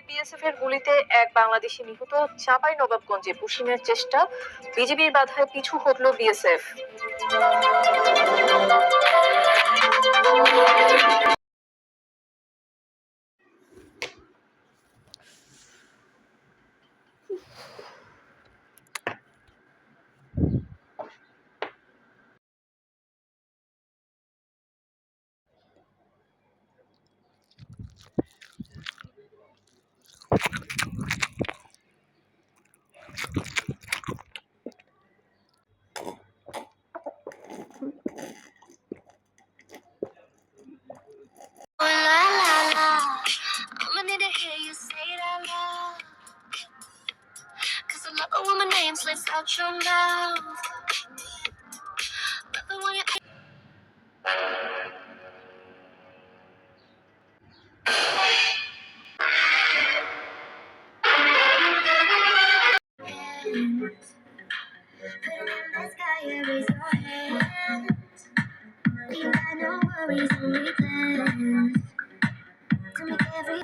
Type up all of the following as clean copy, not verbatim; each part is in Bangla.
বিএসএফ এর গুলিতে এক বাংলাদেশি নিহত। চাঁপাইনবাবগঞ্জে পুশিনের চেষ্টা, বিজিবির বাধায় পিছু হটল BSF. Slips out your mouth. But the one you put in the sky, raise your hands. You got no worries, only plans to make every.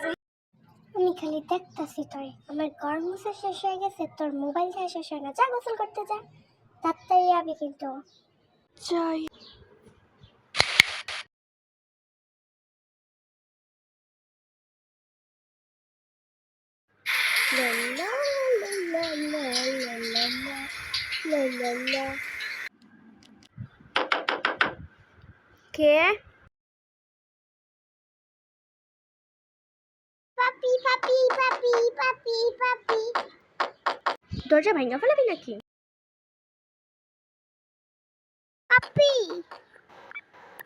আমি খালি দেখতাছি তোরে, আমার ঘর মুছে শেষ হয়ে গেছে, তোর মোবাইল দিয়ে শেষ হয় না। যা গোসল করতে যা, তাড়াতাড়ি আমি কিন্তু যাই। কে? পাপি পাপি পাপি পাপি পাপি, দরজা ভাঙা ফেলাবি নাকি? পাপি,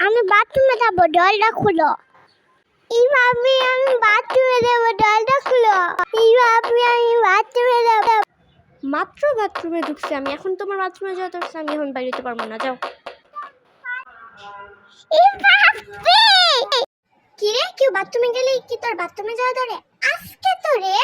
আমি বাথরুমে যাবো, দরজা খুলো। এই ভাবি, আমি বাথরুমে যাবো, দরজা খুলো। এই ভাবি, আমি বাথরুমে যাবো। মাত্র বাথরুমে ঢুকছি আমি, এখন তোমার বাথরুমে যাওয়া দরকার, আমি এখন বাইরে যেতে পারবো না, যাও। কি রে, কেউ বাথরুমে গেলে কি তোর বাথরুমে যাওয়া ধরে? আজকে তোরে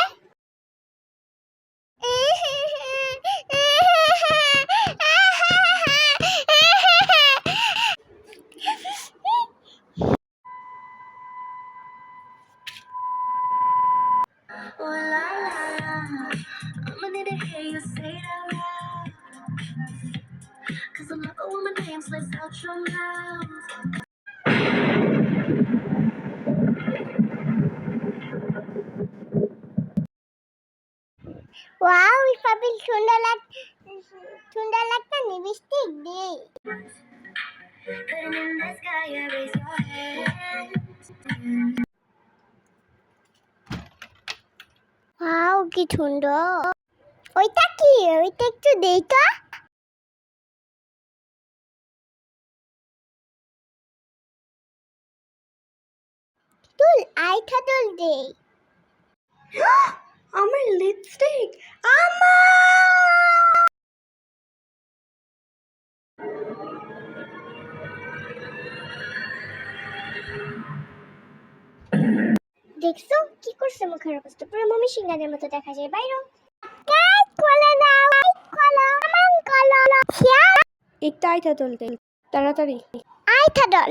ওয়াও, পাপি সুন্দর লাগতা নি, বৃষ্টি দে। ওয়াও, কি সুন্দর। ওইটা কি? ওইটা একটু দেই তো। তুল আইটা তুল দে। আমার লিপস্টিক, আমার দেখছো কি করছে? মুখের অবস্থা পুরো মমি সিংহানের মতো দেখা যায়। বাইরে একটা আইটা দল, তাড়াতাড়ি আইটা দল।